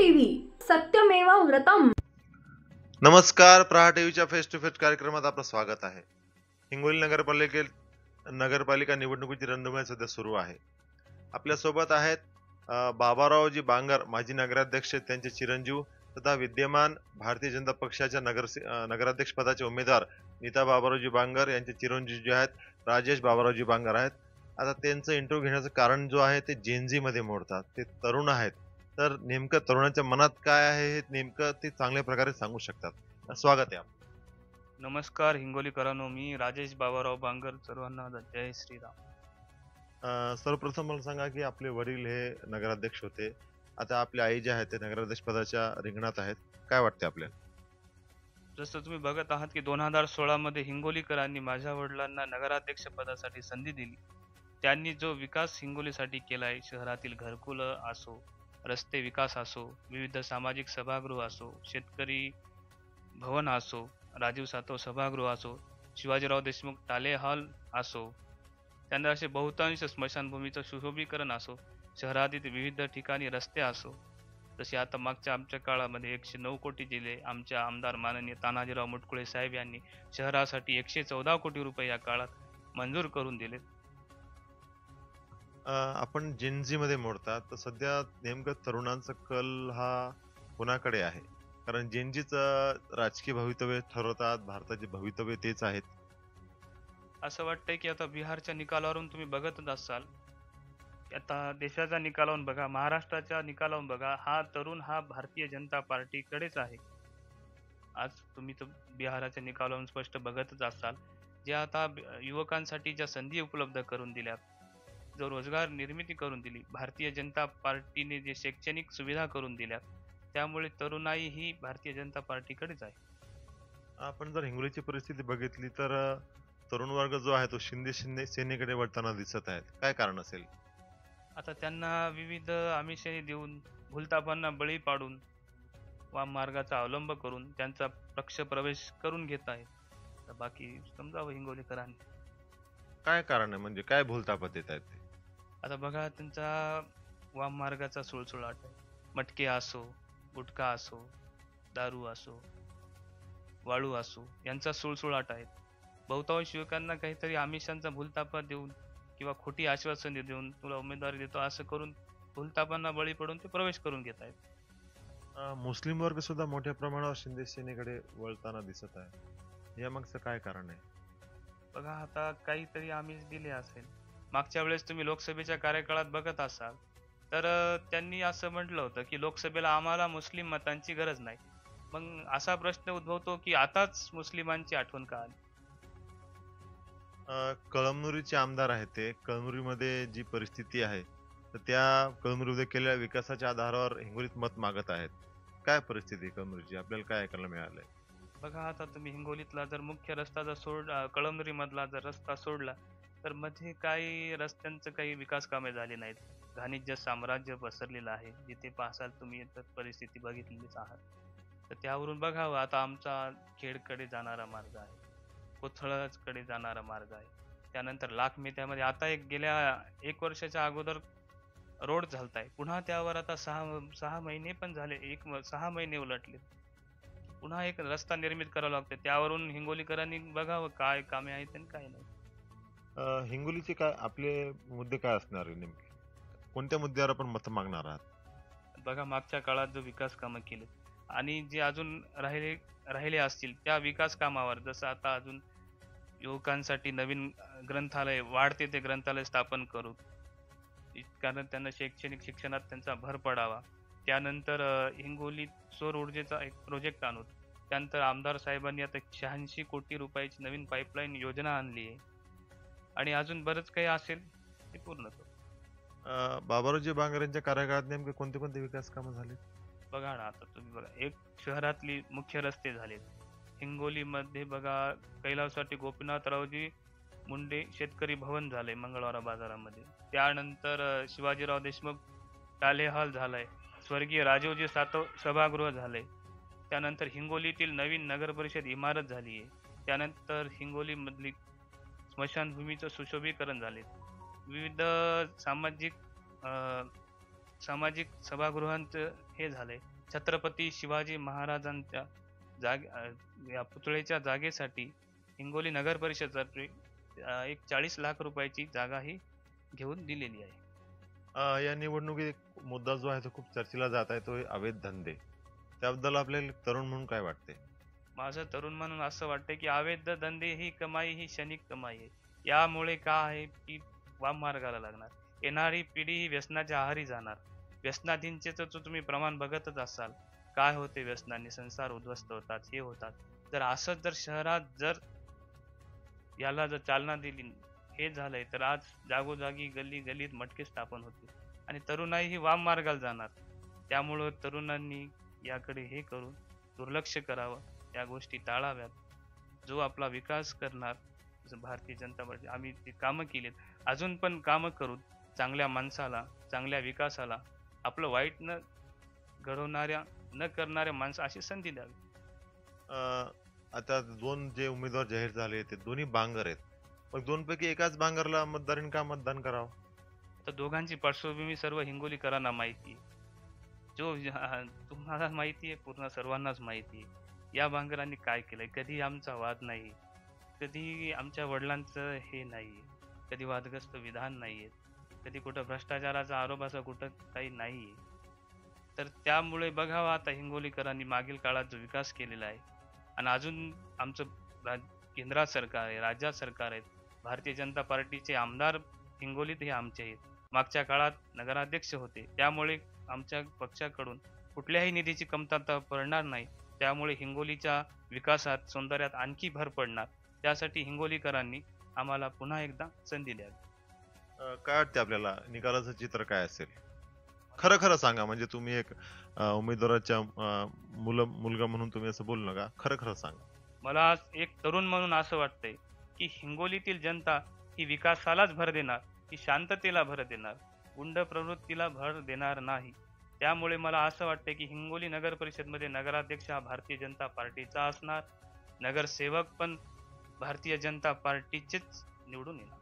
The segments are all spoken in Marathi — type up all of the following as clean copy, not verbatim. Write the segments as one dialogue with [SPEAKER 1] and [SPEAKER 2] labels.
[SPEAKER 1] टीव्ही सत्यमेव व्रतम.
[SPEAKER 2] नमस्कार. प्रहार टीव्हीच्या फेस टू फेस कार्यक्रमात आपलं स्वागत आहे. हिंगोली नगरपालिका निवडणुकीची रणधुमाळी सध्या सुरू आहे. आपल्या सोबत आहेत बाबारावजी बांगर, माजी नगराध्यक्ष, त्यांचे चिरंजीव तथा विद्यमान भारतीय जनता पक्षाच्या नगराध्यक्ष पदाचे उमेदवार नीता बाबारावजी बांगर यांचे चिरंजीव जे आहेत राजेश बाबारावजी बांगर आहेत. आता त्यांचं इंटरव्ह्यू घेण्याचं कारण जो आहे ते जेनझी मध्ये मोडतात. ते तरुण आहेत, तर नेमकं तरुणाच्या मनात काय आहे हे नेमकं ते चांगल्या प्रकारे सांगू शकतात. स्वागत आहे.
[SPEAKER 3] नमस्कार हिंगोलीकरांनो, मी राजेश बाबाराव बांगर. सर्वांना जय श्रीराम.
[SPEAKER 2] सर्वप्रथम मला सांगा की आपले वडील हे नगराध्यक्ष होते, आता आपले आई जे आहेत ते नगराध्यक्ष पदाच्या रिंगणात आहेत. काय वाटते आपल्याला?
[SPEAKER 3] जसं तुम्ही बघत आहात की 2016 मध्ये हिंगोलीकरांनी माझ्या वडिलांना नगराध्यक्ष पदासाठी संधी दिली. त्यांनी जो विकास हिंगोलीसाठी केलाय, शहरातील घरकुल असो, रस्ते विकास असो, विविध सामाजिक सभागृह असो, शेतकरी भवन असो, राजीव सातव सभागृह असो, शिवाजीराव देशमुख टाले हॉल असो, त्यांना असे बहुतांश स्मशानभूमीचं सुशोभीकरण असो, शहरातील विविध ठिकाणी रस्ते असो, तसे आता मागच्या आमच्या काळामध्ये 109 कोटी दिले. आमच्या आमदार माननीय तानाजीराव मुटकुळे साहेब यांनी शहरासाठी 114 कोटी रुपये या काळात मंजूर करून दिले.
[SPEAKER 2] आपण जेनझी मध्ये मोडतात, तर सध्या नेमकं तरुणांचा कल हा कोणाकडे आहे? कारण जेनझीचं राजकीय भवितव्य ठरवतात, भारताचे भवितव्य तेच आहेत.
[SPEAKER 3] असं वाटतंय की आता बिहारच्या निकालावरून तुम्ही बघतच असाल, आता देशाच्या निकालावरून बघा, महाराष्ट्राच्या निकालावरून बघा, हा तरुण हा भारतीय जनता पार्टीकडेच आहे. आज तुम्ही तर बिहाराच्या निकालावरून स्पष्ट बघतच असाल, जे आता युवकांसाठी ज्या संधी उपलब्ध करून दिल्या, जो रोजगार निर्मिती करून दिली, भारतीय जनता पार्टीने जे शैक्षणिक सुविधा करून दिल्या, त्यामुळे तरुणाई ही भारतीय जनता पार्टीकडेच आहे.
[SPEAKER 2] आपण जर हिंगोलीची परिस्थिती बघितली तर तरुण वर्ग जो आहे तो शिंदे सेनेकडे वळताना दिसत आहेत. काय कारण असेल?
[SPEAKER 3] आता त्यांना विविध आमिषे देऊन, भूलथापांना बळी पाडून, वाम मार्गाचा अवलंब करून त्यांचा पक्ष प्रवेश करून घेत आहेत. तर बाकी समजावं हिंगोलीकरांनी.
[SPEAKER 2] काय कारण आहे, म्हणजे काय भूलथापा देत आहेत ते?
[SPEAKER 3] आता बघा, त्यांचा वाम मार्गाचा सुळसुळाट आहे. मटके असो, गुटखा असो, दारू असो, वाळू असो, यांचा सुळसुळाट आहे. बहुतांश युवकांना काहीतरी आमिषांचा भूलथापा देऊन किंवा खोटी आश्वासने देऊन, तुला उमेदवारी देतो असं करून भूलथापांना बळी पडून ते प्रवेश करून घेत आहेत.
[SPEAKER 2] मुस्लिम वर्ग सुद्धा मोठ्या प्रमाणावर शिंदे सेनेकडे वळताना दिसत आहे. या मागचं काय कारण आहे?
[SPEAKER 3] बघा, आता काहीतरी आमिष दिले असेल. मागच्या वेळेस तुम्ही लोकसभेच्या कार्यकाळात बघत असाल तर त्यांनी असं म्हटलं होतं की लोकसभेला आम्हाला मुस्लिम मतांची गरज नाही. मग असा प्रश्न उद्भवतो की आताच मुस्लिमांची आठवण का आली?
[SPEAKER 2] कळमनुरीचे आमदार आहेत, ते कळमनुरीमध्ये जी परिस्थिती आहे तर त्या कळमनुरीमध्ये केलेल्या विकासाच्या आधारावर हिंगोलीत मत मागत आहेत. काय परिस्थिती कळमनुरीची आपल्याला काय ऐकायला मिळालंय?
[SPEAKER 3] बघा, आता तुम्ही हिंगोलीतला जर मुख्य रस्ता जर कळमनुरी मधला जर रस्ता सोडला तर मध्ये काही रस्त्यांचं काही विकास कामे झाली नाहीत. घाणीचं साम्राज्य पसरलेलं आहे. जिथे पाहसाल तुम्ही तर परिस्थिती बघितलेलीच आहात. तर त्यावरून बघावं, आता आमचा खेडकडे जाणारा मार्ग आहे, कोथळजकडे जाणारा मार्ग आहे, त्यानंतर लाखमेत्यामध्ये आता गेल्या 1 वर्षाच्या अगोदर रोड झालताय. पुन्हा त्यावर आता 6 महिने पण झाले, 6 महिने उलटले, पुन्हा एक रस्ता निर्मित करावा लागतो. त्यावरून हिंगोलीकरांनी बघावं काय कामे आहेत आणि काय नाही.
[SPEAKER 2] हिंगोलीचे काय आपले मुद्दे काय असणार आहे, नेमके कोणत्या मुद्द्यावर आपण मत मागणार आहात?
[SPEAKER 3] बघा, मागच्या काळात जो विकास कामं केले आणि जे अजून राहिले असतील त्या विकास कामावर, जसं आता अजून युवकांसाठी नवीन ग्रंथालय, वाढते ते ग्रंथालय स्थापन करू, कारण त्यांना शैक्षणिक शिक्षणात त्यांचा भर पडावा. त्यानंतर हिंगोलीत सौर ऊर्जेचा एक प्रोजेक्ट आणू. त्यानंतर आमदार साहेबांनी आता 86 कोटी रुपयाची नवीन पाईपलाईन योजना आणली आहे आणि अजून बरंच काही असेल ते पूर्ण करू.
[SPEAKER 2] बाबारावजी बांगर यांच्या कार्यकाळात नेमके कोणते कोणते विकास कामं झाले?
[SPEAKER 3] बघा ना, आता तुम्ही बघा, एक शहरातली मुख्य रस्ते झालेत. हिंगोलीमध्ये बघा, कैलासवाटी गोपीनाथरावजी मुंडे शेतकरी भवन झालंय मंगळवारा बाजारामध्ये. त्यानंतर शिवाजीराव देशमुख टाले हॉल झालाय. स्वर्गीय राजीवजी सातव सभागृह झालंय. त्यानंतर हिंगोलीतील नवीन नगर परिषद इमारत झाली आहे. त्यानंतर हिंगोलीमधली स्मशानभूमीचं सुशोभीकरण झाले. विविध सामाजिक सभागृहांचं हे झालंय. छत्रपती शिवाजी महाराजांच्या या पुतळ्याच्या जागेसाठी हिंगोली नगर परिषदेतर्फे एक 40 लाख रुपयाची जागा ही घेऊन दिलेली आहे.
[SPEAKER 2] या निवडणुकीत एक मुद्दा जो आहे तो खूप चर्चेला जात आहे, तो आहे अवैध धंदे. त्याबद्दल आपल्याला तरुण म्हणून काय वाटते?
[SPEAKER 3] माझं तरुण म्हणून असं वाटतं की अवैध धंदे ही कमाई ही क्षणिक कमाई आहे. यामुळे काय आहे की वाम मार्गाला लागणार, येणारी पिढी ही व्यसनाच्या आहारी जाणार. व्यसनाधीनचे तर तुम्ही प्रमाण बघतच असाल, काय होते व्यसनाने, संसार उद्ध्वस्त होतात, हे होतात. जर असंच जर शहरात जर याला जर चालना दिली, हे झालंय, तर आज जागोजागी गल्ली गल्लीत मटके स्थापन होतील आणि तरुणाई ही वाम मार्गाला जाणार. त्यामुळं तरुणांनी याकडे हे करून दुर्लक्ष करावं, या गोष्टी टाळाव्यात. जो आपला विकास करणार, जसं भारतीय जनता पार्टी आम्ही ते कामं केलीत, अजून पण कामं करू, चांगल्या माणसाला, चांगल्या विकासाला, आपलं वाईट न घडवणाऱ्या न करणाऱ्या माणसं अशी संधी द्यावी.
[SPEAKER 2] अ, आता दोन जे उमेदवार जाहीर झाले ते दोन्ही बांगर आहेत. मग दोनपैकी एकाच बांगरला मतदारांनी का मतदान करावं?
[SPEAKER 3] तर दोघांची पार्श्वभूमी सर्व हिंगोलीकरांना माहिती आहे. तुम्हाला माहिती आहे, पूर्ण सर्वांनाच माहिती आहे. या बांगरांनी काय केलंय, कधी आमचा वाद नाही, कधी आमच्या वडिलांचं हे नाही, कधी वादग्रस्त विधान नाहीये, कधी कुठं भ्रष्टाचाराचा आरोप असं कुठं काही नाहीये. तर त्यामुळे बघावं आता हिंगोलीकरांनी मागील काळात जो विकास केलेला आहे आणि अजून आमचं केंद्रात सरकार आहे, राज्यात सरकार आहे, भारतीय जनता पार्टीचे आमदार हिंगोलीत हे आमचे आहेत. मागच्या काळात नगराध्यक्ष होते, त्यामुळे आमच्या पक्षाकडून कुठल्याही निधीची कमतरता पडणार नाही. त्यामुळे हिंगोलीच्या विकासात, सौंदर्यात आणखी भर पडणार. त्यासाठी हिंगोलीकरांनी आम्हाला पुन्हा एकदा संधी द्यावी.
[SPEAKER 2] काय वाटते आपल्याला निकालाचं चित्र काय असेल? खरं खरं सांगा, म्हणजे तुम्ही एक उमेदवाराच्या मुलगा म्हणून तुम्ही असं बोलू नका, खरं खरं सांगा.
[SPEAKER 3] मला आज एक तरुण म्हणून असं वाटतंय की हिंगोलीतील जनता ही विकासालाच भर देणार, ही शांततेला भर देणार, गुंड प्रवृत्तीला भर देणार नाही. त्यामुळे मला असं वाटतंय की हिंगोली नगर परिषदमध्ये नगराध्यक्ष हा भारतीय जनता पार्टीचा असणार, नगरसेवक पण भारतीय जनता पार्टीचेच निवडून येणार.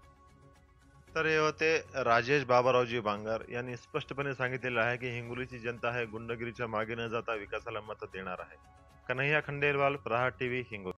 [SPEAKER 2] तर हे होते राजेश बाबारावजी बांगर यांनी स्पष्टपणे सांगितलेलं आहे की हिंगोलीची जनता आहे गुंडगिरीच्या मागे न जाता विकासाला मत देणार आहे. कन्हैया खंडेलवाल, प्रहार टीव्ही, हिंगोली.